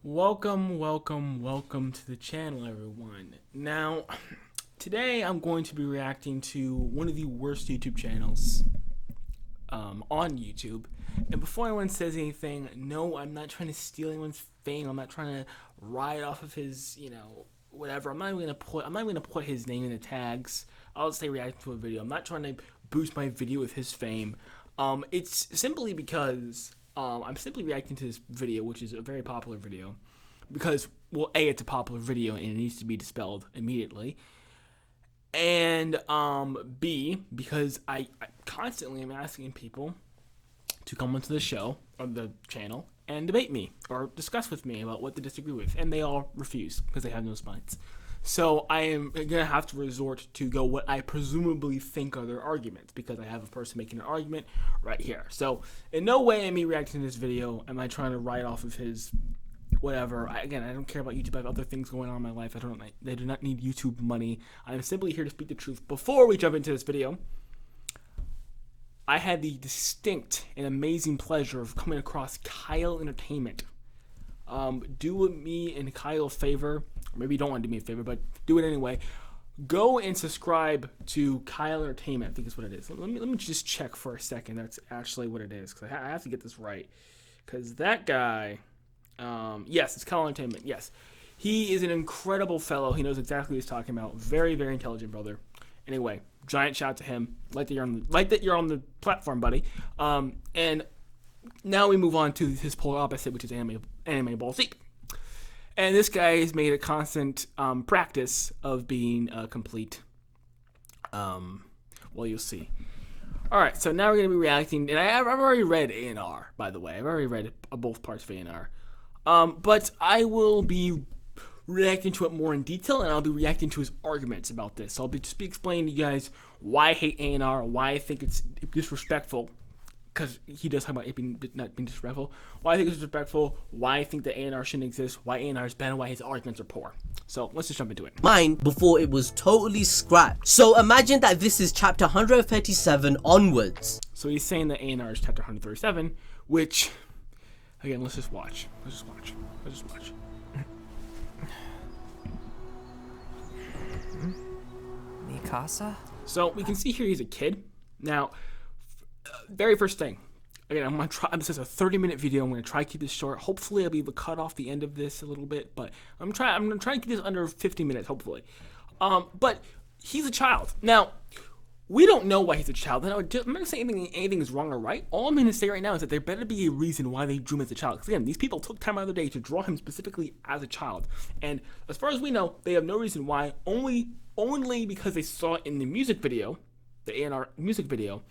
Welcome to the channel, everyone. Now, today I'm going to be reacting to one of the worst YouTube channels on YouTube. And before anyone says anything, no, I'm not trying to steal anyone's fame. I'm not trying to ride off of his, whatever. I'm not even gonna put his name in the tags. I'll just say reacting to a video. I'm not trying to boost my video with his fame. It's simply because I'm simply reacting to this video, which is a very popular video, because, well, A, it's a popular video and it needs to be dispelled immediately, and B, because I constantly am asking people to come onto the show or the channel and debate me or discuss with me about what they disagree with, and they all refuse because they have no spines. So I am gonna have to resort to go what I presumably think are their arguments, because I have a person making an argument right here. So in no way am I reacting to this video am I trying to write off of his whatever. I don't care about YouTube. I have other things going on in my life. They do not need YouTube money. I'm simply here to speak the truth. Before we jump into this video, I had the distinct and amazing pleasure of coming across Kyle Entertainment. Do me and Kyle a favor, or maybe you don't want to do me a favor, but do it anyway. Go and subscribe to Kyle Entertainment. I think that's what it is. Let me just check for a second. That's actually what it is, because I have to get this right. Because that guy, yes, it's Kyle Entertainment. Yes, he is an incredible fellow. He knows exactly what he's talking about. Very, very intelligent brother. Anyway, giant shout out to him. Like that you're on the platform, buddy. And now we move on to his polar opposite, which is anime Ball Z. And this guy has made a constant practice of being a complete, well, you'll see. Alright, so now we're going to be reacting, and I've already read A&R, by the way. I've already read both parts of A&R. But I will be reacting to it more in detail, and I'll be reacting to his arguments about this. So I'll just be explaining to you guys why I hate A&R, why I think it's disrespectful, because he does talk about it not being disrespectful, why I think it's disrespectful, why I think that A&R shouldn't exist, why A&R is bad, and why his arguments are poor. So let's just jump into it. Mine before it was totally scrapped. So imagine that this is chapter 137 onwards. So he's saying that A&R is chapter 137, which, again, let's just watch. Mikasa? So we can see here he's a kid. Now, very first thing, again, I'm gonna try. This is a 30-minute video. I'm gonna try to keep this short. Hopefully, I'll be able to cut off the end of this a little bit, but I'm gonna try and keep this under 50 minutes, hopefully. But he's a child. Now, we don't know why he's a child. Now, I'm not gonna say anything is wrong or right. All I'm gonna say right now is that there better be a reason why they drew him as a child. Because again, these people took time out of their day to draw him specifically as a child, and as far as we know, they have no reason why. Only because they saw it in the music video, the A&R music video,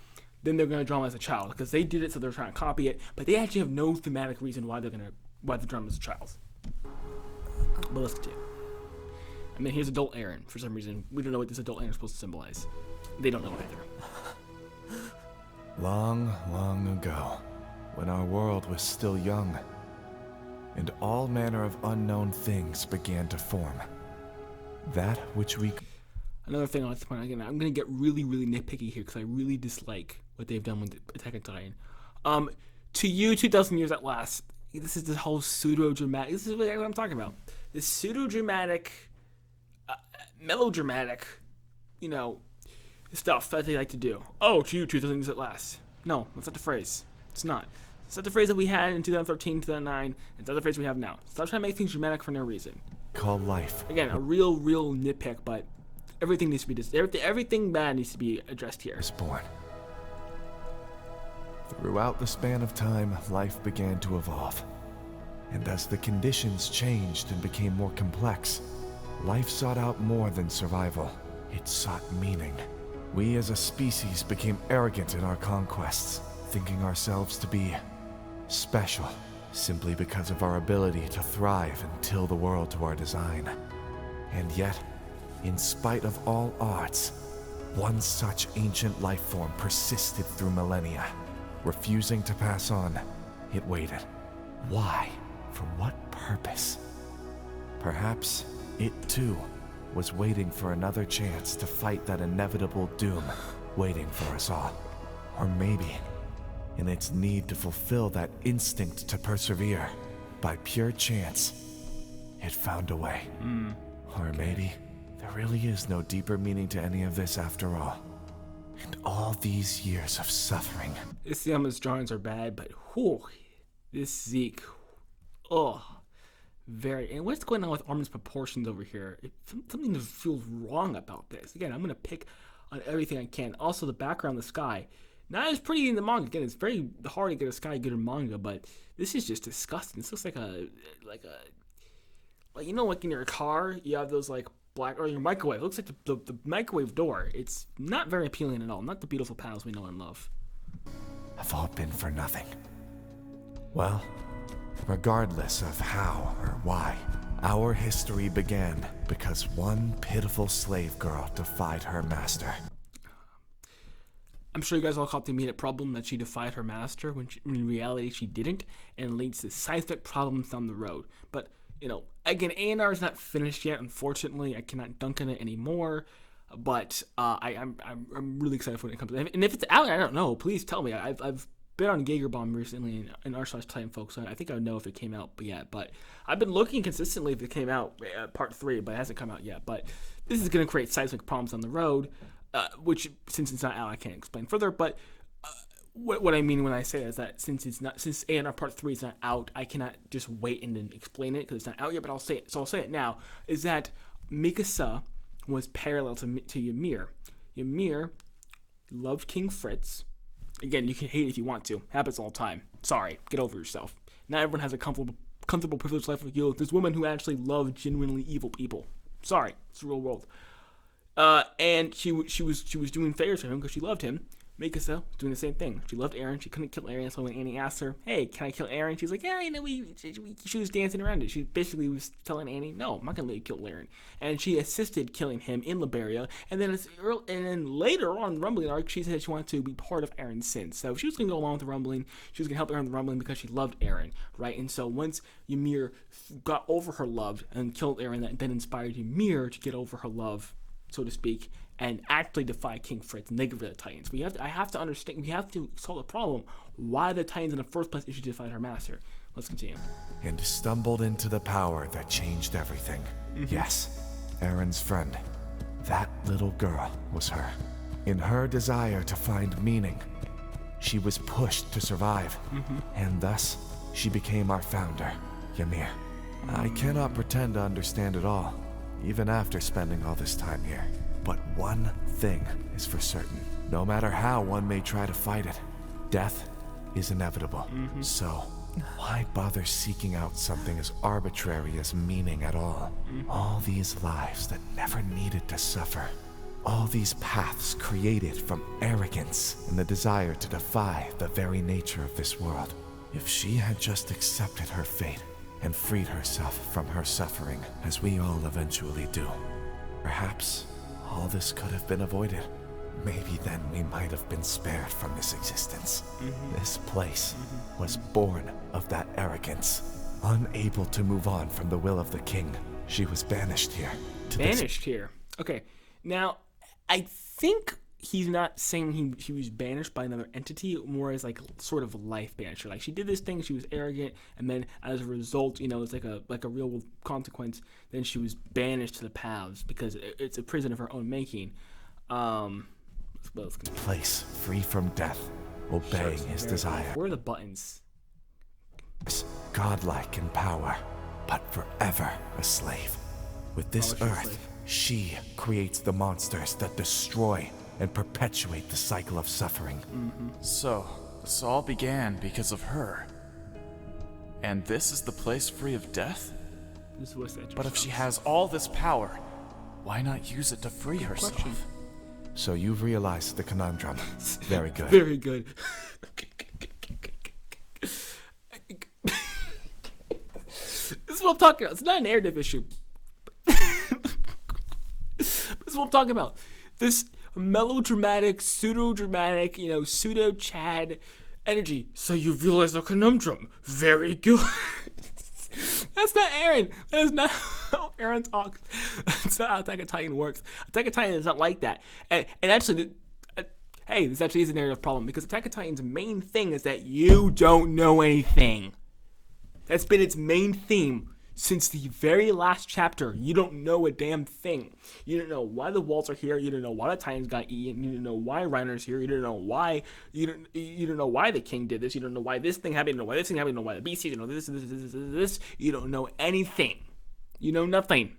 then they're gonna draw him as a child, because they did it, so they're trying to copy it. But they actually have no thematic reason why they're draw him as a child. But let's continue. I mean, here's adult Aaron. For some reason, we don't know what this adult Aaron is supposed to symbolize. They don't know either. Long, long ago, when our world was still young, and all manner of unknown things began to form, that which we... Another thing I like to point out, again, I'm going to get really, really nitpicky here, because I really dislike what they've done with Attack on Titan. To you, 2,000 years at last, this is the whole pseudo-dramatic, this is what I'm talking about. This pseudo-dramatic, melodramatic, stuff that they like to do. Oh, to you, 2,000 years at last. No, that's not the phrase. It's not. It's not the phrase that we had in 2013, 2009. It's not the phrase we have now. Stop trying to make things dramatic for no reason. Call life. Again, a real nitpick, but everything needs to be everything bad needs to be addressed here. Was born. Throughout the span of time, life began to evolve. And as the conditions changed and became more complex, life sought out more than survival. It sought meaning. We as a species became arrogant in our conquests, thinking ourselves to be special, simply because of our ability to thrive and till the world to our design. And yet, in spite of all odds, one such ancient life form persisted through millennia. Refusing to pass on, it waited. Why? For what purpose? Perhaps it too was waiting for another chance to fight that inevitable doom waiting for us all. Or maybe, in its need to fulfill that instinct to persevere, by pure chance, it found a way. Or maybe there really is no deeper meaning to any of this after all. And all these years of suffering. Isayama's drawings are bad, but whew, this Zeke, very. And what's going on with Armin's proportions over here? Something just feels wrong about this. Again, I'm gonna pick on everything I can. Also, the background, the sky, not as pretty in the manga. Again, it's very hard to get a sky good in manga, but this is just disgusting. This looks like you know, like in your car, you have those like black, or your microwave. It looks like the microwave door. It's not very appealing at all. Not the beautiful panels we know and love. Have all been for nothing. Well, regardless of how or why, our history began because one pitiful slave girl defied her master. I'm sure you guys all caught the immediate problem that she defied her master when in reality she didn't, and leads to seismic problems down the road. But, you know, again, A&R is not finished yet, unfortunately. I cannot dunk on it anymore. But I'm really excited for when it comes. And if it's out, I don't know. Please tell me. I've been on Jagerbomb recently in r/Titan, folks. So I think I would know if it came out yet. But I've been looking consistently if it came out, part 3, but it hasn't come out yet. But this is going to create seismic problems on the road, which, since it's not out, I can't explain further. But what I mean when I say that is that since A&R Part 3 is not out, I cannot just wait and then explain it because it's not out yet. But I'll say it. So I'll say it now. Is that Mikasa was parallel to Ymir. Ymir loved King Fritz. Again, you can hate it if you want to. Happens all the time. Sorry, get over yourself. Not everyone has a comfortable, privileged life like you. There's women who actually love genuinely evil people. Sorry, it's the real world. And she was doing favors for him because she loved him. Mikasa was doing the same thing. She loved Eren. She couldn't kill Eren, so when Annie asked her, "Hey, can I kill Eren?" She's like, "Yeah, you know, she was dancing around it." She basically was telling Annie, "No, I'm not gonna let you kill Eren." And she assisted killing him in Liberia. And then later on, the Rumbling arc, she said she wanted to be part of Eren's sins. So she was gonna go along with the Rumbling. She was gonna help Eren with the Rumbling because she loved Eren, right? And so once Ymir got over her love and killed Eren, that then inspired Ymir to get over her love, so to speak, and actually defy King Fritz and get rid of the Titans. I have to understand, we have to solve the problem. Why the Titans in the first place if she defied her master? Let's continue. And stumbled into the power that changed everything. Yes, Eren's friend. That little girl was her. In her desire to find meaning, she was pushed to survive. And thus, she became our founder, Ymir. I cannot pretend to understand it all, even after spending all this time here. But one thing is for certain. No matter how one may try to fight it, death is inevitable. So, why bother seeking out something as arbitrary as meaning at all? All these lives that never needed to suffer. All these paths created from arrogance and the desire to defy the very nature of this world. If she had just accepted her fate and freed herself from her suffering, as we all eventually do, perhaps all this could have been avoided. Maybe then we might have been spared from this existence. This place was born of that arrogance. Unable to move on from the will of the king, she was banished here. Here. Okay. Now, I think he's not saying he was banished by another entity, more as like sort of life banisher. Like she did this thing, she was arrogant, and then as a result, you know, it's like a real world consequence. Then she was banished to the paths because it's a prison of her own making. Place free from death, obeying his desire. Where are the buttons? Godlike in power, but forever a slave. With this earth, she creates the monsters that destroy and perpetuate the cycle of suffering. So, this all began because of her. And this is the place free of death? But if she has all this power, why not use it to free herself? So you've realized the conundrum. Very good. Very good. This is what I'm talking about. It's not a narrative issue. This is what I'm talking about. This melodramatic, pseudo-dramatic, pseudo-Chad energy. So you realize the conundrum. Very good. That's not Eren. That is not how Eren talks. That's not how Attack on Titan works. Attack on Titan is not like that. And actually, this actually is a narrative problem because Attack on Titan's main thing is that you don't know anything. That's been its main theme since the very last chapter. You don't know a damn thing. You don't know why the walls are here. You don't know why the Titans got eaten. You don't know why Reiner's here. You don't know why. You don't know why the king did this. You don't know why this thing happened. You don't know why this thing happened. You don't know why the beast. You don't know this. You don't know anything. You know nothing.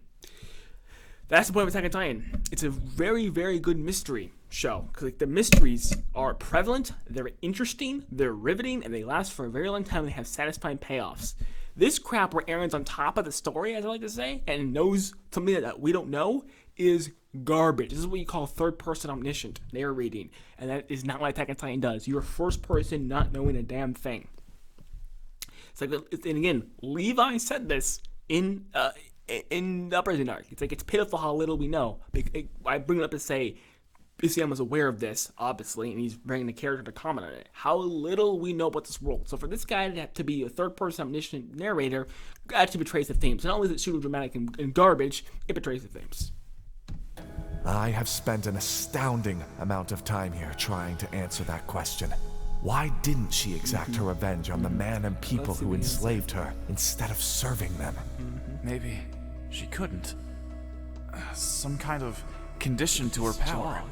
That's the point of Attack on Titan. It's a very, very good mystery show. Because like, the mysteries are prevalent, they're interesting, they're riveting, and they last for a very long time, and they have satisfying payoffs. This crap where Aaron's on top of the story, as I like to say, and knows something that we don't know, is garbage. This is what you call third-person omniscient narrating, and that is not what Attack on Titan does. You're first person not knowing a damn thing. It's like, and again, Levi said this in the Uprising arc. It's like, it's pitiful how little we know. I bring it up to say, Isiam was aware of this, obviously, and he's bringing the character to comment on it. How little we know about this world. So for this guy to be a third-person omniscient narrator, actually betrays the themes. Not only is it pseudo-dramatic and garbage, it betrays the themes. I have spent an astounding amount of time here trying to answer that question. Why didn't she exact her revenge on the man and people who enslaved her instead of serving them? Maybe she couldn't. Some kind of condition to her power.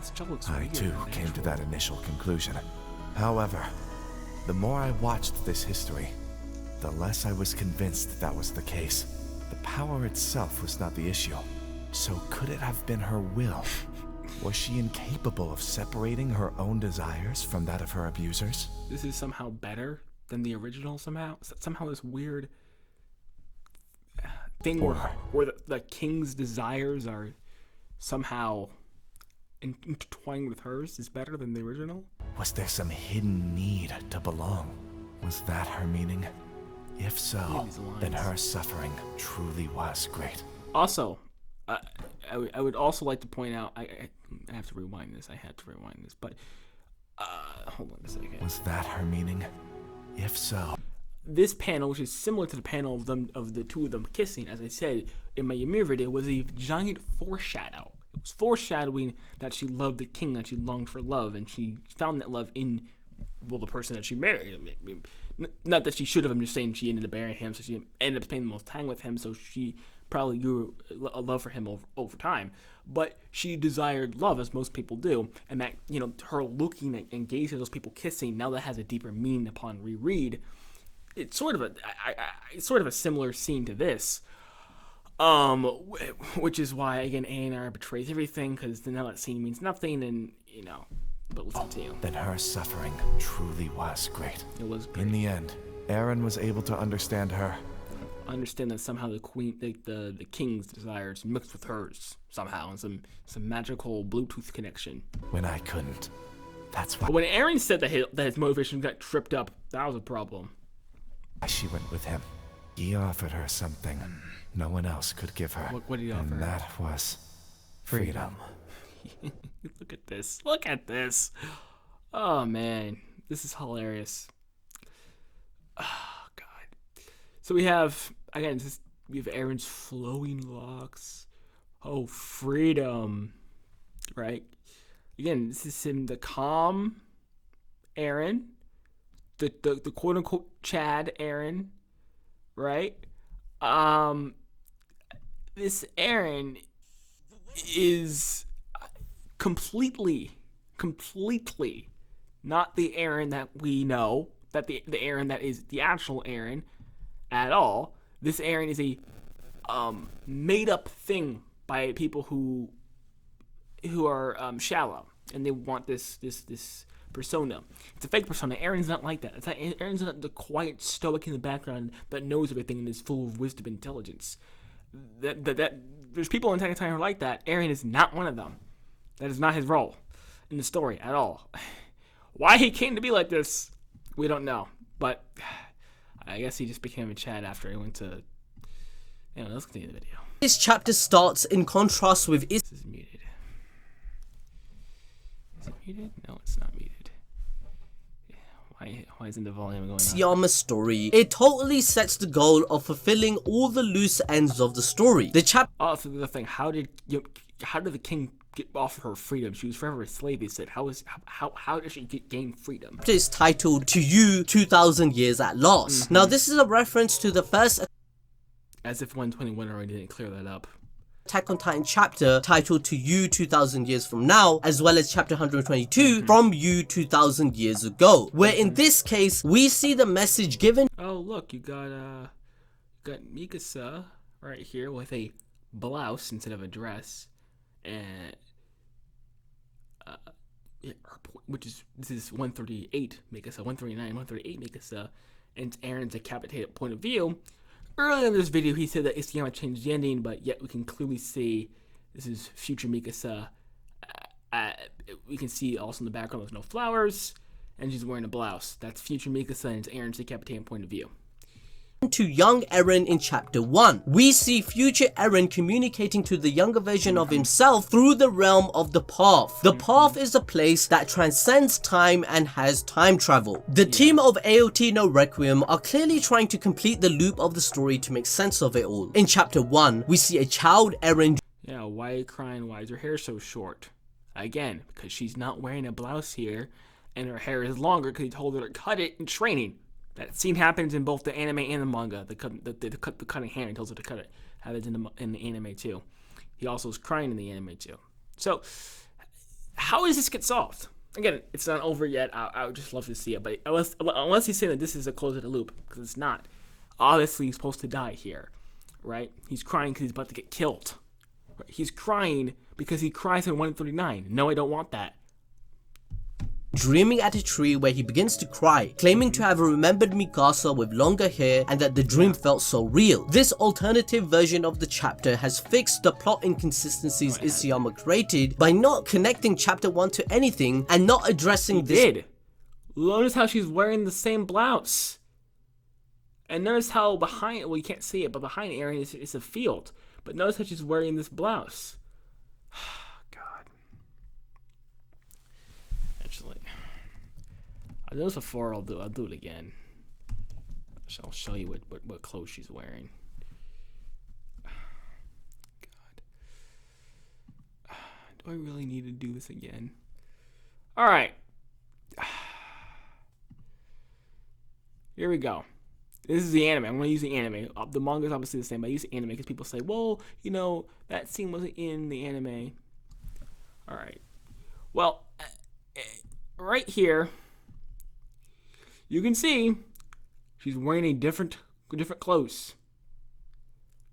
I too came to that initial conclusion. However, the more I watched this history, the less I was convinced that was the case. The power itself was not the issue. So could it have been her will? Was she incapable of separating her own desires from that of her abusers? This is somehow better than the original somehow. Somehow this weird thing where the king's desires are somehow intertwined with hers is better than the original? Was there some hidden need to belong? Was that her meaning? If so, then her suffering truly was great. Also, I would also like to point out, I have to rewind this, but hold on a second. Was that her meaning? If so. This panel, which is similar to the panel of the two of them kissing, as I said in my Ymir video, was a giant foreshadow. It was foreshadowing that she loved the king, that she longed for love, and she found that love in, well, the person that she married. I mean, not that she should have, I'm just saying she ended up marrying him, so she ended up spending the most time with him, so she probably grew a love for him over time. But she desired love, as most people do, and that, you know, her looking at and gazing at those people kissing, now that has a deeper meaning upon reread. It's sort of a similar scene to this, which is why, again, A&R betrays everything, because now that scene means nothing, and, you know, but let's continue. Then her suffering truly was great. It was great. In the end, Eren was able to understand her. Understand that somehow the queen, the king's desires mixed with hers somehow, and some magical Bluetooth connection. When I couldn't. That's why. But when Eren said that his motivation got tripped up, that was a problem. She went with him. He offered her something no one else could give her. What did he offer? And that was freedom. Look at this. Look at this. Oh, man. This is hilarious. Oh, God. So we have, again, we have Eren's flowing locks. Oh, freedom. Right? Again, this is him, the calm Eren. The quote unquote Chad Eren, right? This Eren is completely not the Eren that we know, that the Eren that is the actual Eren at all. This Eren is a made up thing by people who are shallow, and they want this persona. It's a fake persona. Eren's not like that. Eren's not the quiet stoic in the background that knows everything and is full of wisdom and intelligence. That there's people in Attack on Titan who are like that. Eren is not one of them. That is not his role in the story at all. Why he came to be like this, we don't know. But I guess he just became a Chad after he went to. Anyway, let's continue the video. This chapter starts in contrast with This is muted. Is it muted? No, it's not muted. Why isn't the volume going on? Yama's story. It totally sets the goal of fulfilling all the loose ends of the story. The chapter. Oh, so the thing. How did the king get off her freedom. She was forever a slave. They said, how does she gain freedom? It's titled To You 2,000 Years at Last. Now this is a reference to the first As if 121 already didn't clear that up. Attack on Titan chapter titled To You 2,000 Years From Now, as well as chapter 122 From You 2,000 Years Ago, where in this case we see the message given. Oh look, you got Mikasa right here with a blouse instead of a dress, and this is 138 Mikasa, 139, 138 Mikasa, and Aaron's decapitated point of view. Earlier in this video, he said that Isayama changed the ending, but yet we can clearly see this is future Mikasa. We can see also in the background there's no flowers, and she's wearing a blouse. That's future Mikasa, and it's Aaron's decapitated point of view. To young Eren in chapter 1, we see future Eren communicating to the younger version of himself through the realm of the Path. The Path is a place that transcends time and has time travel. The team of AOT no Requiem are clearly trying to complete the loop of the story to make sense of it all. In chapter 1, we see a child Eren. Yeah, why are you crying? Why is her hair so short? Again, because she's not wearing a blouse here, and her hair is longer because he told her to cut it in training. That scene happens in both the anime and the manga. The cutting hair and tells her to cut it. Happens in the anime too. He also is crying in the anime too. So, how does this get solved? Again, it's not over yet. I would just love to see it, but unless he's saying that this is a close of the loop, because it's not. Obviously, he's supposed to die here, right? He's crying because he's about to get killed. He's crying because he cries in 139. No, I don't want that. Dreaming at a tree where he begins to cry, claiming to have remembered Mikasa with longer hair and that the dream felt so real. This alternative version of the chapter has fixed the plot inconsistencies Isayama created by not connecting chapter 1 to anything and not addressing this. Notice how she's wearing the same blouse. And notice how behind, well you can't see it, but behind Eren is a field. But notice how she's wearing this blouse. I did this before, I'll do it again. I'll show you what clothes she's wearing. God. Do I really need to do this again? Alright. Here we go. This is the anime. I'm going to use the anime. The manga is obviously the same, but I use the anime because people say, well, you know, that scene wasn't in the anime. Alright. Well, right here, you can see she's wearing a different clothes.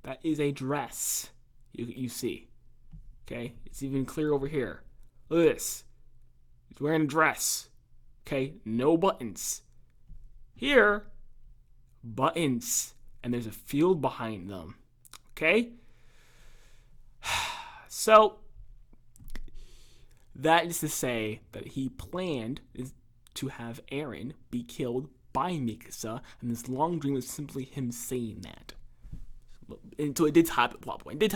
That is a dress. You see. Okay? It's even clear over here. Look at this. She's wearing a dress. Okay? No buttons. Here, buttons. And there's a field behind them. Okay? So, that is to say that he planned to have Eren be killed by Mikasa, and this long dream is simply him saying that. And so it did tie up the plot point. It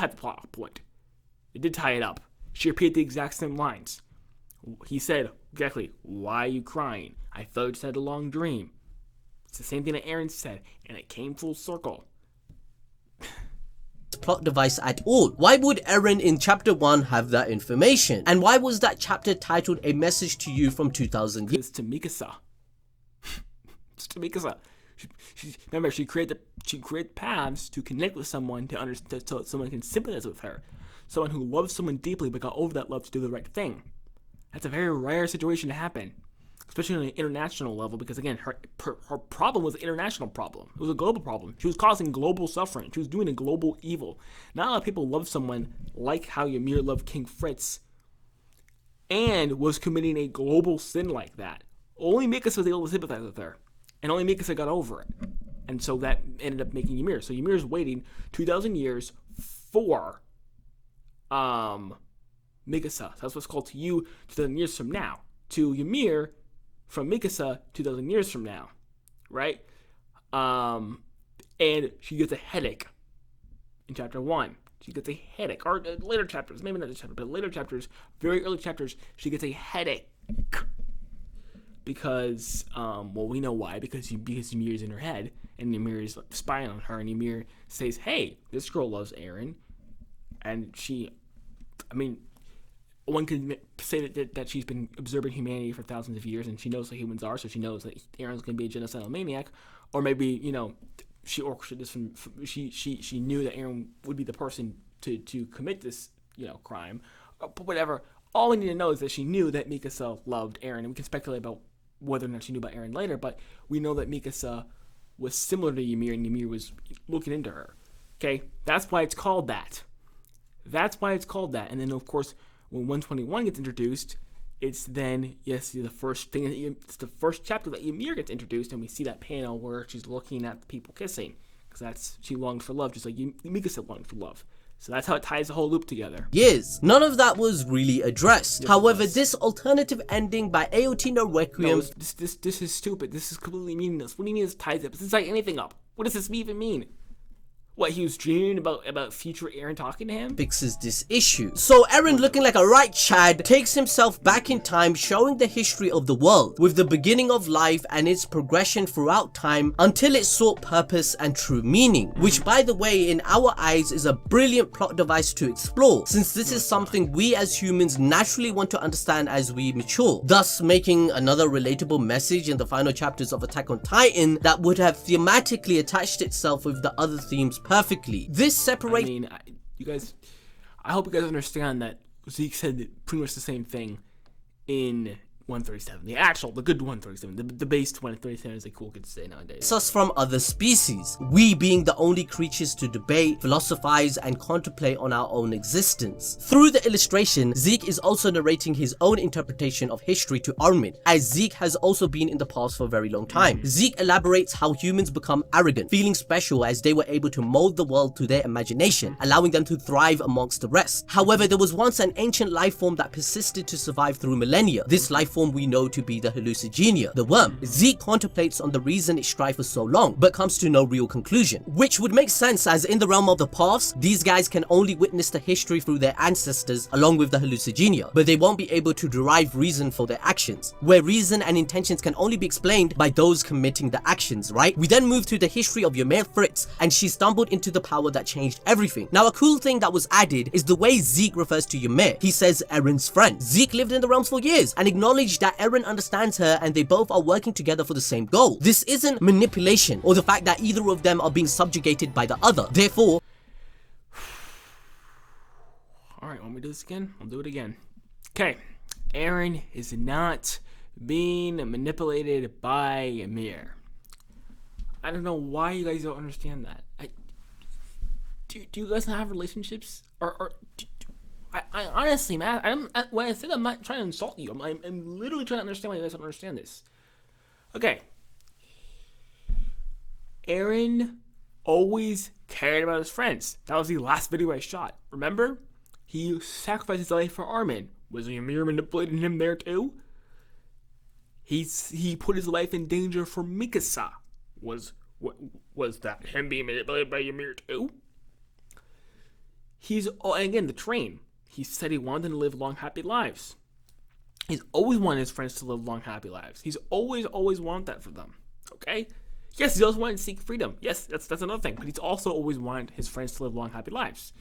did tie it up. She repeated the exact same lines. He said, exactly, why are you crying? I thought you just had a long dream. It's the same thing that Eren said, and it came full circle. Plot device at all. Why would Eren in chapter 1 have that information? And why was that chapter titled A Message to You from 2000 Years? It's to Mikasa. It's to Mikasa. Remember, she created paths to connect with someone to understand, so someone can sympathize with her. Someone who loves someone deeply but got over that love to do the right thing. That's a very rare situation to happen. Especially on an international level, because again, her problem was an international problem. It was a global problem. She was causing global suffering. She was doing a global evil. Not a lot of people love someone like how Ymir loved King Fritz, and was committing a global sin like that. Only Mikasa was able to sympathize with her, and only Mikasa got over it. And so that ended up making Ymir. So Ymir's waiting 2,000 years for Mikasa. That's what's called To You 2,000 years from now. To Ymir from Mikasa 2,000 years from now, right? And she gets a headache in chapter 1. She gets a headache, or later chapters, maybe not this chapter, but later chapters, very early chapters, she gets a headache. Because, well, we know why, because Ymir's in her head, and Ymir is spying on her, and Ymir says, hey, this girl loves Eren, and she, I mean, one could say that she's been observing humanity for thousands of years, and she knows what humans are, so she knows that Aaron's going to be a genocidal maniac, or maybe, you know, she orchestrated this from she knew that Aaron would be the person to commit this, you know, crime, but whatever. All we need to know is that she knew that Mikasa loved Aaron, and we can speculate about whether or not she knew about Aaron later, but we know that Mikasa was similar to Ymir, and Ymir was looking into her. Okay, that's why it's called that. That's why it's called that. And then, of course, when 121 gets introduced, it's then, yes, the first thing, it's the first chapter that Ymir gets introduced, and we see that panel where she's looking at the people kissing, because she longs for love, just like Mikasa longed for love. So that's how it ties the whole loop together. Yes, none of that was really addressed. Yes, however, this alternative ending by AOT no Requiem... No, this is stupid. This is completely meaningless. What do you mean this ties up? This is like anything up. What does this even mean? What, he was dreaming about future Eren talking to him? Fixes this issue. So Eren, looking like a right Chad, takes himself back in time, showing the history of the world, with the beginning of life and its progression throughout time until it sought purpose and true meaning. Which, by the way, in our eyes is a brilliant plot device to explore, since this is something we as humans naturally want to understand as we mature, thus making another relatable message in the final chapters of Attack on Titan that would have thematically attached itself with the other themes perfectly. This separates... I mean, I hope you guys understand that Zeke said pretty much the same thing in 137. The good 137. The base 137 is a cool kid to say nowadays. Us from other species, we being the only creatures to debate, philosophize, and contemplate on our own existence. Through the illustration, Zeke is also narrating his own interpretation of history to Armin, as Zeke has also been in the past for a very long time. Zeke elaborates how humans become arrogant, feeling special as they were able to mold the world to their imagination, allowing them to thrive amongst the rest. However, there was once an ancient life form that persisted to survive through millennia. This life form we know to be the hallucigenia, the worm. Zeke contemplates on the reason it strived for so long, but comes to no real conclusion, which would make sense as in the realm of the paths, these guys can only witness the history through their ancestors along with the hallucigenia, but they won't be able to derive reason for their actions, where reason and intentions can only be explained by those committing the actions, right? We then move to the history of Ymir Fritz, and she stumbled into the power that changed everything. Now, a cool thing that was added is the way Zeke refers to Ymir. He says Eren's friend. Zeke lived in the realms for years and acknowledged that Eren understands her and they both are working together for the same goal. This isn't manipulation or the fact that either of them are being subjugated by the other. Therefore... Alright, want me to do this again? I'll do it again. Okay, Eren is not being manipulated by Ymir. I don't know why you guys don't understand that. Do you guys not have relationships? I honestly, man, when I said I'm not trying to insult you, I'm literally trying to understand why you guys don't understand this. Okay. Eren always cared about his friends. That was the last video I shot. Remember? He sacrificed his life for Armin. Was Ymir manipulating him there too? He put his life in danger for Mikasa. Was that him being manipulated by Ymir too? And again, the train. He said he wanted them to live long, happy lives. He's always wanted his friends to live long, happy lives. He's always wanted that for them. Okay? Yes, he also wanted to seek freedom. Yes, that's another thing. But he's also always wanted his friends to live long, happy lives.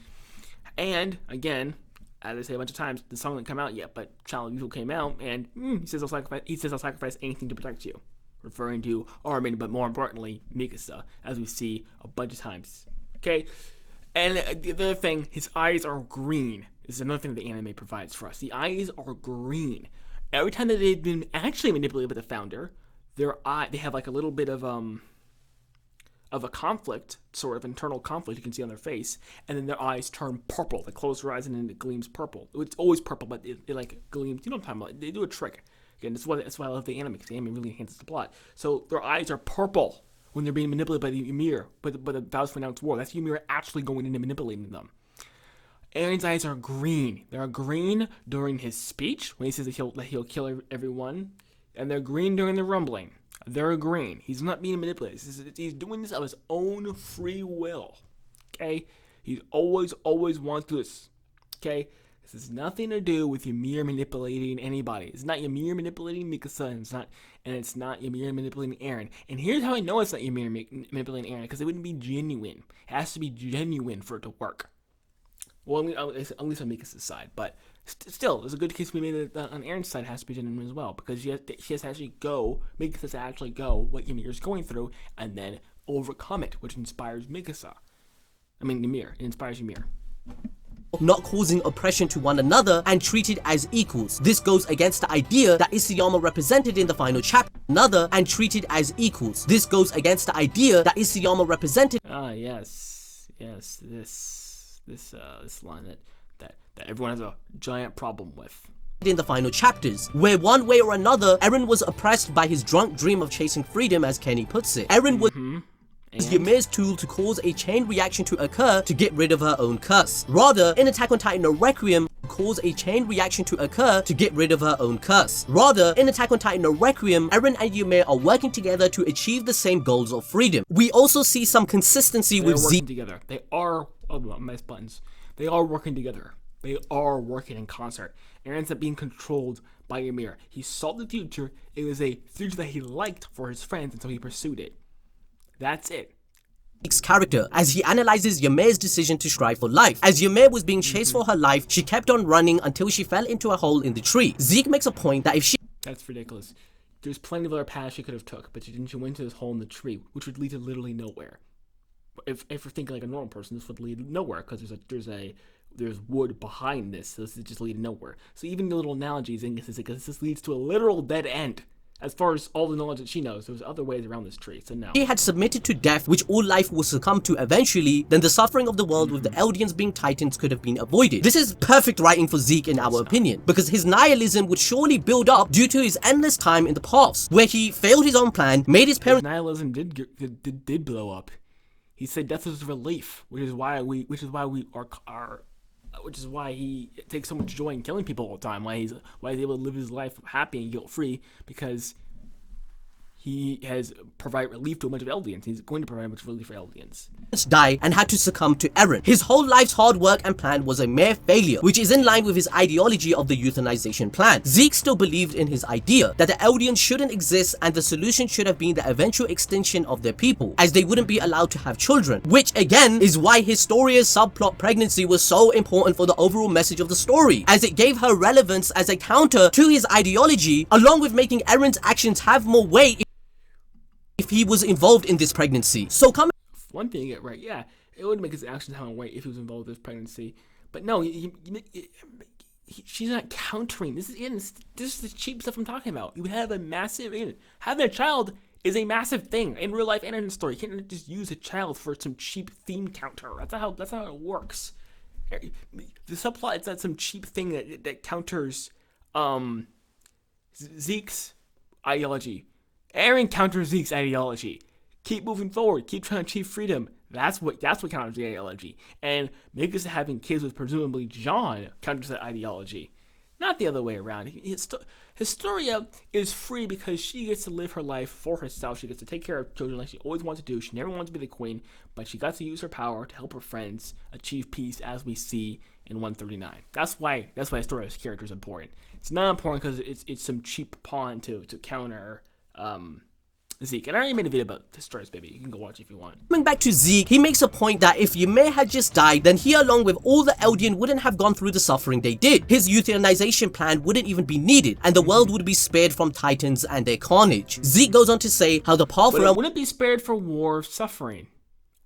And, again, as I say a bunch of times, the song didn't come out yet, but Child of Evil came out, and he says I'll sacrifice anything to protect you. Referring to Armin, but more importantly, Mikasa, as we see a bunch of times. Okay? And the other thing, his eyes are green. This is another thing the anime provides for us. The eyes are green. Every time that they've been actually manipulated by the founder, they have like a little bit of a conflict, sort of internal conflict you can see on their face, and then their eyes turn purple. They close their eyes and then it gleams purple. It's always purple, but it like gleams. You know what I'm talking about? They do a trick. Again, that's why I love the anime, because the anime really enhances the plot. So their eyes are purple when they're being manipulated by the Ymir, by the vows to renounce war. That's Ymir actually going in and manipulating them. Eren's eyes are green. They're green during his speech, when he says that he'll kill everyone, and they're green during the rumbling. They're green. He's not being manipulated. He's doing this of his own free will. Okay? He's always wanted this. Okay? This has nothing to do with Ymir manipulating anybody. It's not Ymir manipulating Mikasa, and it's not Ymir manipulating Eren. And here's how I know it's not Ymir manipulating Eren, because it wouldn't be genuine. It has to be genuine for it to work. Well, at least on Mikasa's side, but still, there's a good case to be made that on Aaron's side has to be genuine as well, because she has to actually Mikasa to actually go what Ymir's going through, and then overcome it, which inspires Ymir. It inspires Ymir. Not causing oppression to one another and treated as equals. This goes against the idea that Isayama represented in the final chapter. Another and treated as equals. This goes against the idea that Isayama represented. This line that everyone has a giant problem with. In the final chapters, where one way or another, Eren was oppressed by his drunk dream of chasing freedom, as Kenny puts it. Eren was Ymir's tool to cause a chain reaction to occur to get rid of her own curse. Rather, in Attack on Titan No Requiem, cause a chain reaction to occur to get rid of her own curse. Rather, in Attack on Titan No Requiem, Eren and Ymir are working together to achieve the same goals of freedom. We also see some consistency with Zeke. Together. They are, buttons. They are working together. They are working in concert. Eren ends up being controlled by Ymir. He saw the future. It was a future that he liked for his friends, and so he pursued it. That's it. Zeke's character as he analyzes Ymir's decision to strive for life. As Ymir was being chased for her life, she kept on running until she fell into a hole in the tree. Zeke makes a point that if she... That's ridiculous. There's plenty of other paths she could have took, but she didn't. She went to this hole in the tree, which would lead to literally nowhere. If you're thinking like a normal person, this would lead to nowhere, because there's wood behind this, so this is just leading nowhere. So even the little analogy is inconsistent, because this leads to a literal dead end. As far as all the knowledge that she knows, there's other ways around this tree, so no. She had submitted to death, which all life will succumb to eventually, then the suffering of the world with the Eldians being Titans could have been avoided. This is perfect writing for Zeke in our opinion, because his nihilism would surely build up due to his endless time in the past, where he failed his own plan, made his parents... His nihilism did blow up. He said death was a relief, which is why he takes so much joy in killing people all the time. Why he's able to live his life happy and guilt free, because he has provided relief to a bunch of Eldians. He's going to provide a bunch of relief for Eldians. ...died and had to succumb to Eren. His whole life's hard work and plan was a mere failure, which is in line with his ideology of the euthanization plan. Zeke still believed in his idea that the Eldians shouldn't exist, and the solution should have been the eventual extinction of their people, as they wouldn't be allowed to have children, which again is why Historia's subplot pregnancy was so important for the overall message of the story, as it gave her relevance as a counter to his ideology, along with making Eren's actions have more weight if he was involved in this pregnancy. So come one thing you get right, yeah, it would make his actions have a weight if he was involved with this pregnancy. But no, she's not countering. This is the cheap stuff I'm talking about. You have a massive, having a child is a massive thing in real life and in a story. You can't just use a child for some cheap theme counter. That's not how it works. The subplot is not some cheap thing that counters Zeke's ideology. Eren counters Zeke's ideology. Keep moving forward. Keep trying to achieve freedom. That's what counters the ideology. And Mikasa having kids with presumably John counters that ideology. Not the other way around. Historia is free because she gets to live her life for herself. She gets to take care of children like she always wanted to do. She never wanted to be the queen, but she got to use her power to help her friends achieve peace, as we see in 139. That's why Historia's character is important. It's not important because it's some cheap pawn to counter Zeke. And I already made a video about Historia's baby. You can go watch it if you want. Coming back to Zeke, he makes a point that if Ymir had just died, then he along with all the Eldian wouldn't have gone through the suffering they did. His euthanization plan wouldn't even be needed, and the world would be spared from Titans and their carnage. Zeke goes on to say how the path for wouldn't be spared for war suffering,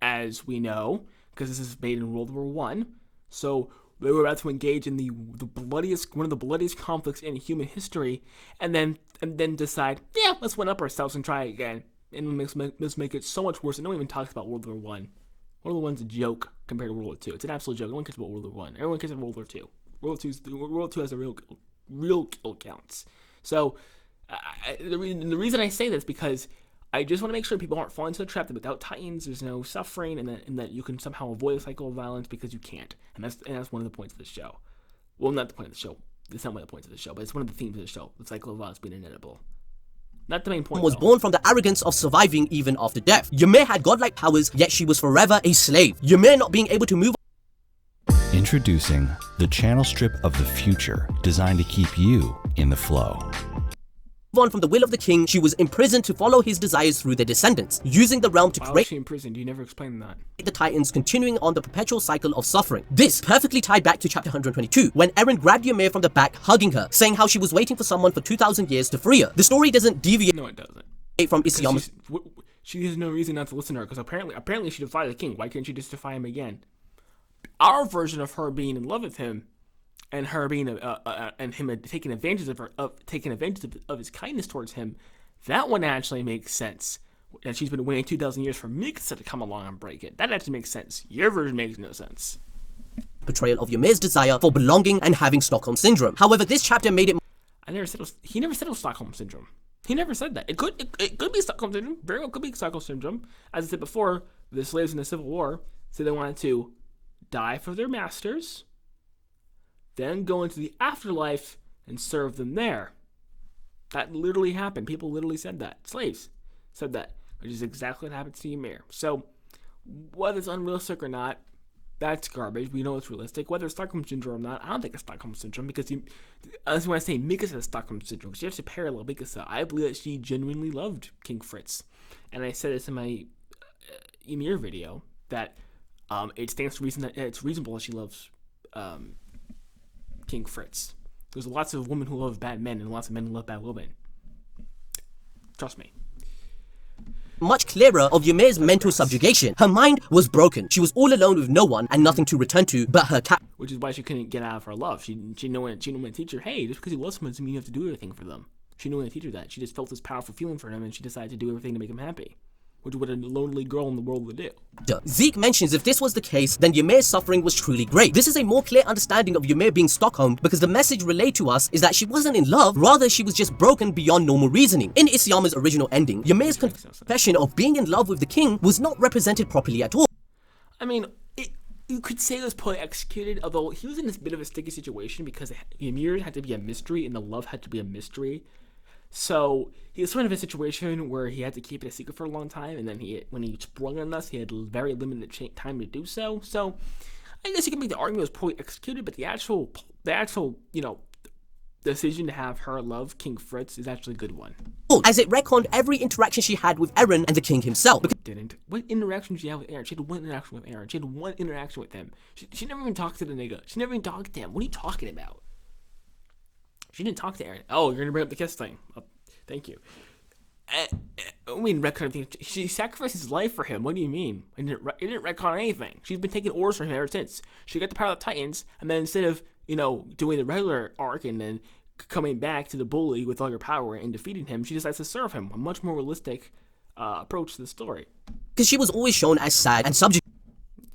as we know, because this is made in World War I. So they were about to engage in one of the bloodiest conflicts in human history, and then decide, yeah, let's one up ourselves and try again. And let's make it so much worse. And no one even talks about World War I. World War I's a joke compared to World War II. It's an absolute joke. No one cares about World War I. Everyone cares about World War II. World War II has a real kill counts. So the reason I say this is because I just want to make sure people aren't falling into the trap that without Titans, there's no suffering, and that you can somehow avoid a cycle of violence, because you can't. And that's one of the points of the show. Well, not the point of the show. It's not one of the points of the show, but it's one of the themes of the show. The cycle of violence being inevitable. Not the main point. Was born from the arrogance of surviving even after death. Ymir had godlike powers, yet she was forever a slave. Ymir not being able to move. Introducing the channel strip of the future, designed to keep you in the flow. on from the will of the king, she was imprisoned to follow his desires through their descendants, using the realm to Why was create she imprisoned? You never explained that. the Titans, continuing on the perpetual cycle of suffering. This perfectly tied back to chapter 122, when Eren grabbed Ymir from the back, hugging her, saying how she was waiting for someone for 2,000 years to free her. The story doesn't deviate No, it doesn't. from Isayama's. She has no reason not to listen to her because apparently she defied the king. Why couldn't she just defy him again? Our version of her being in love with him, and her being and him taking advantage of his kindness towards him, that one actually makes sense. That she's been waiting 2,000 years for Mikasa to come along and break it. That actually makes sense. Your version makes no sense. Portrayal of Ymir's desire for belonging and having Stockholm Syndrome. However, this chapter made it He never said it was Stockholm Syndrome. He never said that. It could be Stockholm Syndrome. Very well could be Stockholm Syndrome. As I said before, the slaves in the Civil War said they wanted to die for their masters, then go into the afterlife and serve them there. That literally happened. People literally said that. Slaves said that, which is exactly what happened to Ymir. So, whether it's unrealistic or not, that's garbage. We know it's realistic. Whether it's Stockholm Syndrome or not, I don't think it's Stockholm Syndrome because that's when I say Mikasa has Stockholm Syndrome. She has to parallel Mikasa. I believe that she genuinely loved King Fritz. And I said this in my Ymir video that it stands to reason that it's reasonable that she loves King Fritz. There's lots of women who love bad men and lots of men who love bad women. Trust me. Much clearer of Ymir's mental subjugation. Her mind was broken. She was all alone with no one and nothing to return to but her cat. Which is why she couldn't get out of her love. She knew when to teach her, hey, just because you love someone doesn't mean you have to do everything for them. She knew when to teach her that. She just felt this powerful feeling for him and she decided to do everything to make him happy. Which is what a lonely girl in the world would do. Zeke mentions if this was the case, then Ymir's suffering was truly great. This is a more clear understanding of Ymir being Stockholm because the message relayed to us is that she wasn't in love, rather she was just broken beyond normal reasoning. In Isayama's original ending, Ymir's confession of being in love with the king was not represented properly at all. I mean, you could say it was poorly executed, although he was in this bit of a sticky situation because Ymir had to be a mystery and the love had to be a mystery. So he was sort of in a situation where he had to keep it a secret for a long time, and then when he sprung on us, he had very limited time to do so. So I guess you can make the argument it was poorly executed, but the actual decision to have her love King Fritz is actually a good one. As it retconned every interaction she had with Eren and the king himself. Didn't. What interaction did she have with Eren? She had one interaction with Eren. She had one interaction with him. She never even talked to the nigga. She never even talked to him. What are you talking about? She didn't talk to Eren. Oh, you're gonna bring up the kiss thing. Oh, thank you. I mean, retcon thing. She sacrificed his life for him. What do you mean? It didn't retcon anything. She's been taking orders from him ever since. She got the power of the Titans, and then instead of doing the regular arc and then coming back to the bully with all your power and defeating him, she decides to serve him. A much more realistic approach to the story. Because she was always shown as sad and subjugated.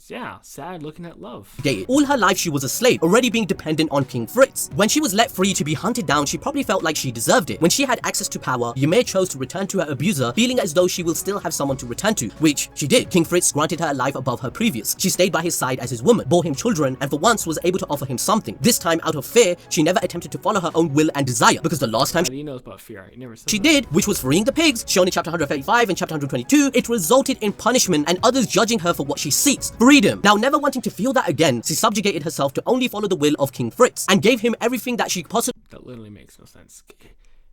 Yeah, sad looking at love. All her life she was a slave, already being dependent on King Fritz. When she was let free to be hunted down, she probably felt like she deserved it. When she had access to power, Ymir chose to return to her abuser, feeling as though she will still have someone to return to, which she did. King Fritz granted her a life above her previous. She stayed by his side as his woman, bore him children, and for once was able to offer him something. This time, out of fear, she never attempted to follow her own will and desire, because the last time He knows about fear. He never said she that. did, which was freeing the pigs, shown in chapter 135 and chapter 122, it resulted in punishment and others judging her for what she seeks, freedom. Now, never wanting to feel that again, she subjugated herself to only follow the will of King Fritz, and gave him everything that she possibly... That literally makes no sense.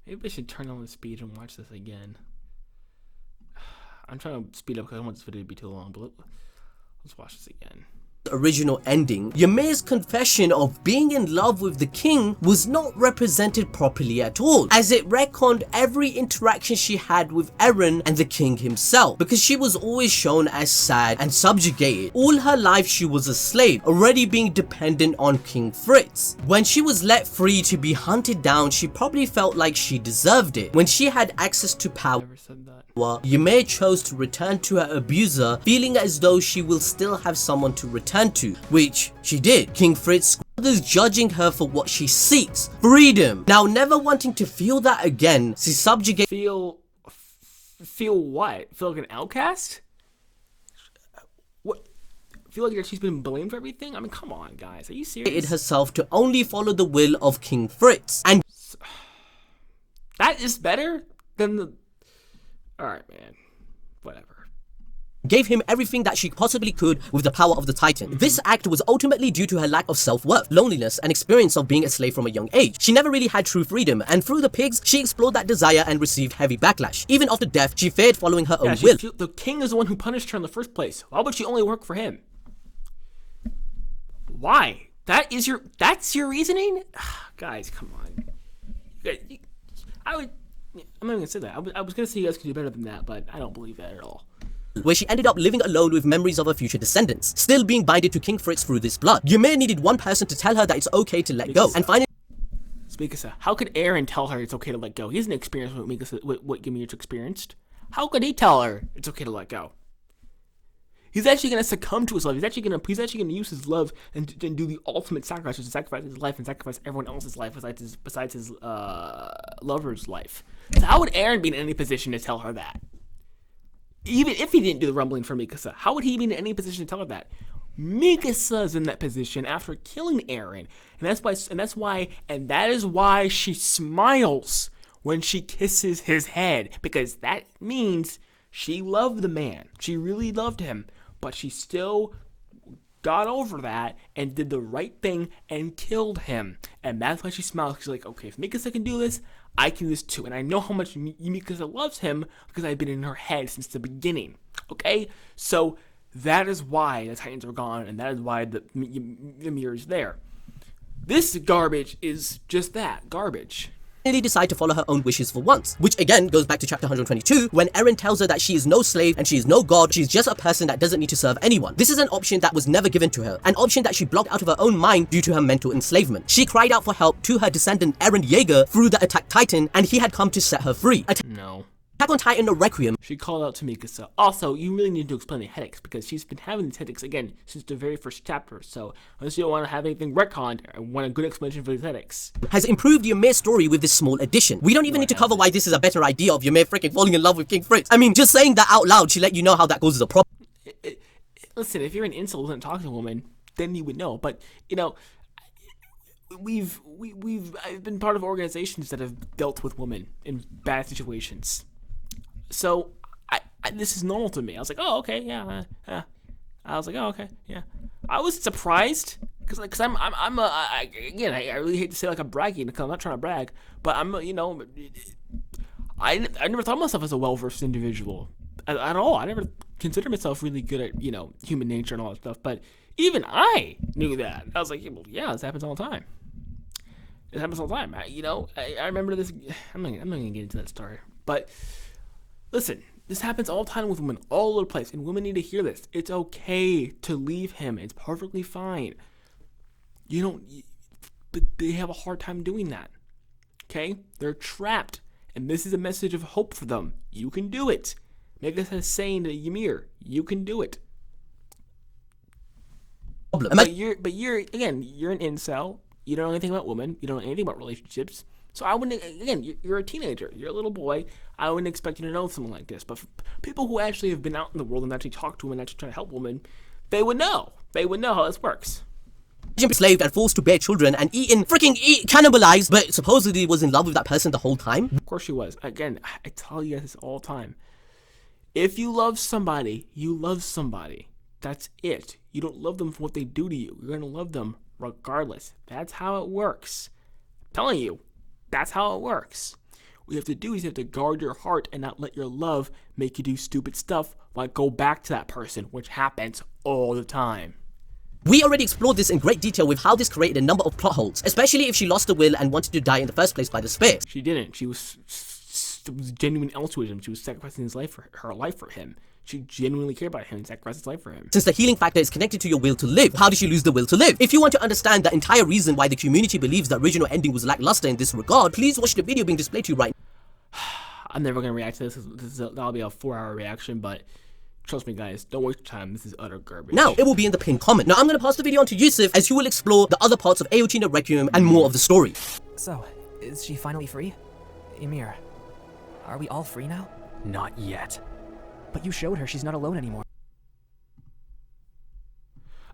Maybe I should turn on the speed and watch this again. I'm trying to speed up because I don't want this video to be too long, but let's watch this again. Original ending, Ymir's confession of being in love with the king was not represented properly at all, as it retconned every interaction she had with Eren and the king himself, because she was always shown as sad and subjugated. All her life she was a slave, already being dependent on King Fritz. When she was let free to be hunted down, she probably felt like she deserved it. When she had access to power, Never said that. Ymir chose to return to her abuser, feeling as though she will still have someone to return to, which she did. King Fritz, others judging her for what she seeks, freedom. Now, never wanting to feel that again, she subjugated. Feel what? Feel like an outcast? What? Feel like she's been blamed for everything? I mean, come on, guys. Are you serious? Herself to only follow the will of King Fritz, and that is better than the... Alright, man. Whatever. gave him everything that she possibly could with the power of the Titan. This act was ultimately due to her lack of self-worth, loneliness, and experience of being a slave from a young age. She never really had true freedom, and through the pigs, she explored that desire and received heavy backlash. Even after death, she feared following her own will. The king is the one who punished her in the first place. Why would she only work for him? Why? That's your reasoning? Guys, come on. I'm not even gonna say that. I was gonna say you guys can do better than that, but I don't believe that at all. Where she ended up living alone with memories of her future descendants, still being binded to King Fritz through this blood. Ymir needed one person to tell her that it's okay to let go, and finally... Mikasa, how could Eren tell her it's okay to let go? He hasn't experienced what Ymir's experienced. How could he tell her it's okay to let go? He's actually gonna succumb to his love. He's actually gonna use his love and do the ultimate sacrifice, to sacrifice his life and sacrifice everyone else's life besides his lover's life. So how would Eren be in any position to tell her that? Even if he didn't do the rumbling for Mikasa, how would he be in any position to tell her that? Mikasa's in that position after killing Eren, and that is why she smiles when she kisses his head, because that means she loved the man. She really loved him, but she still got over that and did the right thing and killed him. And that's why she smiles. She's like, okay, if Mikasa can do this, I can do this too. And I know how much Mikasa loves him because I've been in her head since the beginning. Okay? So that is why the Titans are gone, and that is why the Ymir is there. This garbage is just that, garbage. Decide to follow her own wishes for once, which again goes back to chapter 122 when Eren tells her that she is no slave and she is no god, she's just a person that doesn't need to serve anyone. This is an option that was never given to her, an option that she blocked out of her own mind due to her mental enslavement. She cried out for help to her descendant Eren Yeager through the Attack Titan, and he had come to set her free. No. Attack on Titan, the Requiem. She called out to Mikasa. Also, you really need to explain the headaches, because she's been having these headaches again since the very first chapter. So, unless you don't want to have anything retconned, I want a good explanation for these headaches. Has improved Ymir's story with this small addition. We don't even need to cover why this is a better idea of Ymir freaking falling in love with King Fritz. I mean, just saying that out loud should let you know how that causes a problem. Listen, if you're an incel who doesn't talk to a woman, then you would know. But, you know, I've been part of organizations that have dealt with women in bad situations. So, this is normal to me. I was like, oh, okay, yeah. I was like, oh, okay, yeah. I was surprised because I really hate to say like I'm bragging because I'm not trying to brag, but I never thought of myself as a well-versed individual at all. I never considered myself really good at human nature and all that stuff. But even I knew that. I was like, well, yeah, this happens all the time. It happens all the time. I remember this. I'm not gonna get into that story, but. Listen, this happens all the time with women all over the place, and women need to hear this. It's okay to leave him. It's perfectly fine. But they have a hard time doing that. Okay? They're trapped, and this is a message of hope for them. You can do it. Mikasa is saying to Ymir, you can do it. But you're an incel. You don't know anything about women. You don't know anything about relationships. So I wouldn't, again, you're a teenager, you're a little boy, I wouldn't expect you to know something like this. But for people who actually have been out in the world and actually talk to women, actually try to help women, they would know how this works. Enslaved and forced to bear children and cannibalized, but supposedly was in love with that person the whole time. Of course she was. Again, I tell you this all the time. If you love somebody, you love somebody. That's it. You don't love them for what they do to you. You're going to love them regardless. That's how it works. I'm telling you. That's how it works. What you have to do is you have to guard your heart and not let your love make you do stupid stuff like go back to that person, which happens all the time. We already explored this in great detail with how this created a number of plot holes, especially if she lost the will and wanted to die in the first place by the spear. She didn't. It was genuine altruism. She was sacrificing her life for him. She genuinely cared about him and sacrificed his life for him. Since the healing factor is connected to your will to live, how did she lose the will to live? If you want to understand the entire reason why the community believes the original ending was lackluster in this regard, please watch the video being displayed to you right now. I'm never going to react to this. That'll be a 4-hour reaction, but trust me guys, don't waste your time. This is utter garbage. Now, it will be in the pinned comment. Now, I'm going to pass the video on to Yusuf as he will explore the other parts of Aochi no Requiem and more of the story. So, is she finally free? Ymir, are we all free now? Not yet. But you showed her she's not alone anymore.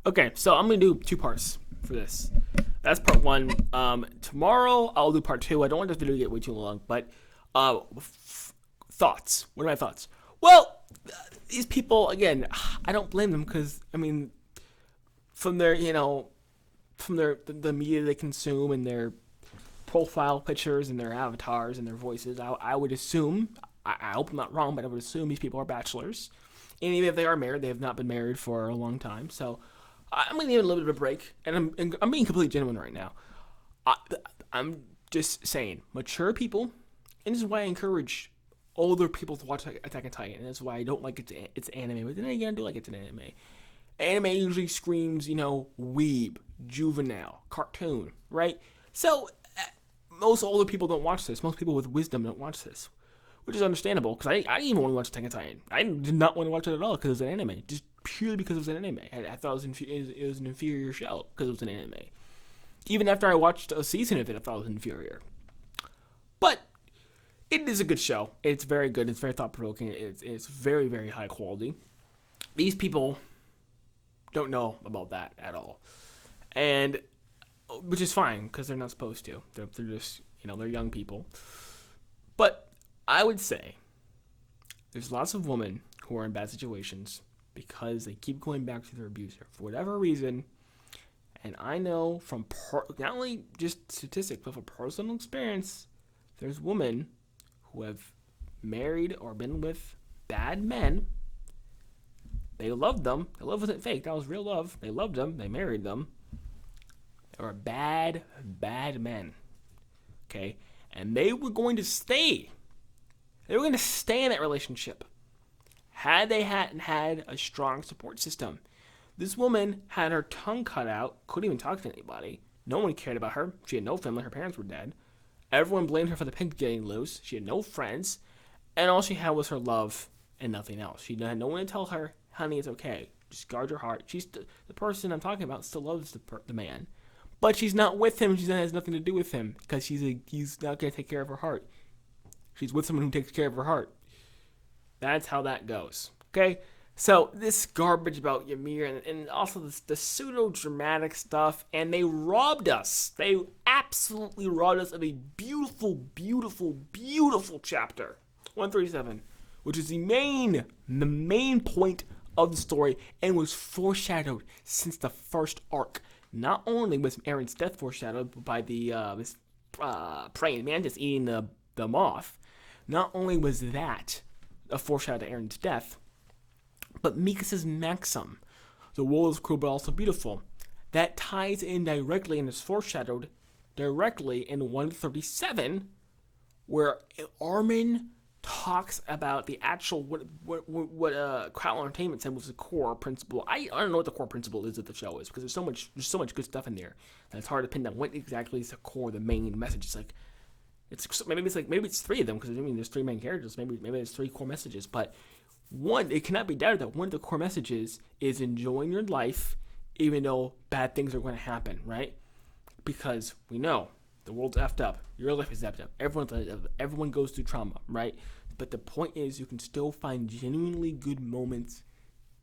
Okay, so I'm going to do 2 parts for this. That's part 1. Tomorrow, I'll do part 2. I don't want this video to get way too long, but thoughts. What are my thoughts? Well, these people, again, I don't blame them because, I mean, from their, from the media they consume and their profile pictures and their avatars and their voices, I would assume, I hope I'm not wrong, but I would assume these people are bachelors. And even if they are married, they have not been married for a long time. So I'm going to give it a little bit of a break. And I'm being completely genuine right now. I'm just saying, mature people, and this is why I encourage older people to watch Attack on Titan. And that's why I don't like it's anime. But then again, I do like it's an anime. Anime usually screams, weeb, juvenile, cartoon, right? So most older people don't watch this. Most people with wisdom don't watch this, which is understandable because I didn't even want to watch Attack on Titan. I did not want to watch it at all because it was an anime, just purely because it was an anime. I thought it was an inferior show because it was an anime. Even after I watched a season of it, I thought it was inferior. But it is a good show. It's very good. It's very thought-provoking. It's very, very high quality. These people don't know about that at all. And, which is fine, because they're not supposed to. They're just, they're young people. But I would say there's lots of women who are in bad situations because they keep going back to their abuser for whatever reason. And I know from not only just statistics, but from personal experience, there's women who have married or been with bad men. They loved them. The love wasn't fake. That was real love. They loved them. They married them. They were bad, bad men. Okay? And they were going to stay. They were going to stay in that relationship had they hadn't had a strong support system. This woman had her tongue cut out, couldn't even talk to anybody. No one cared about her. She had no family. Her parents were dead. Everyone blamed her for the pig getting loose. She had no friends. And all she had was her love and nothing else. She had no one to tell her, honey, it's okay. Just guard your heart. She's the person I'm talking about still loves the man. But she's not with him. She has nothing to do with him because he's not going to take care of her heart. She's with someone who takes care of her heart. That's how that goes. Okay? So this garbage about Ymir and also the pseudo-dramatic stuff, and they robbed us. They absolutely robbed us of a beautiful, beautiful, beautiful chapter, 137, which is the main point of the story and was foreshadowed since the first arc. Not only was Aaron's death foreshadowed by this praying mantis eating the moth, not only was that a foreshadow to Aaron's death, but Mikas's maxim, the world is cruel but also beautiful, that ties in directly and is foreshadowed directly in 137, where Armin talks about the actual what Crowd Entertainment said was the core principle. I don't know what the core principle is of the show is because there's so much good stuff in there that it's hard to pin down what exactly is the core, the main message. Maybe it's three of them because there's three main characters. Maybe there's three core messages, but one, it cannot be doubted that one of the core messages is enjoying your life even though bad things are going to happen, right? Because we know the world's effed up. Your life is effed up. Everyone goes through trauma, right? But the point is you can still find genuinely good moments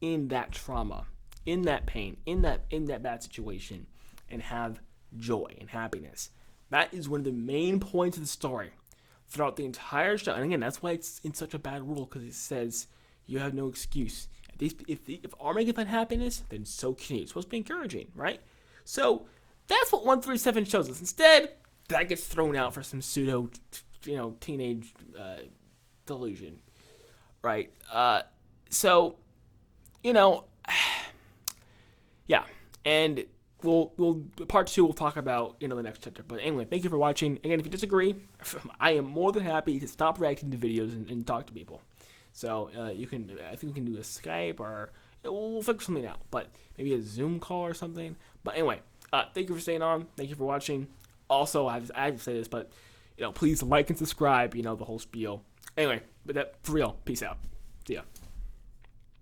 in that trauma, in that pain, in that bad situation, and have joy and happiness. That is one of the main points of the story throughout the entire show. And again, that's why it's in such a bad rule, because it says you have no excuse. If Armin can find happiness, then so can you. It's supposed to be encouraging, right? So that's what 137 shows us. Instead, that gets thrown out for some pseudo, teenage delusion, right? So, yeah. And we'll part 2 we'll talk about the next chapter. But anyway, thank you for watching. Again, if you disagree, I am more than happy to stop reacting to videos and talk to people. So I think we can do a Skype or we'll figure something out. But maybe a Zoom call or something. But anyway, thank you for staying on. Thank you for watching. Also, I have to say this, but please like and subscribe. The whole spiel. Anyway, but that for real. Peace out. See ya.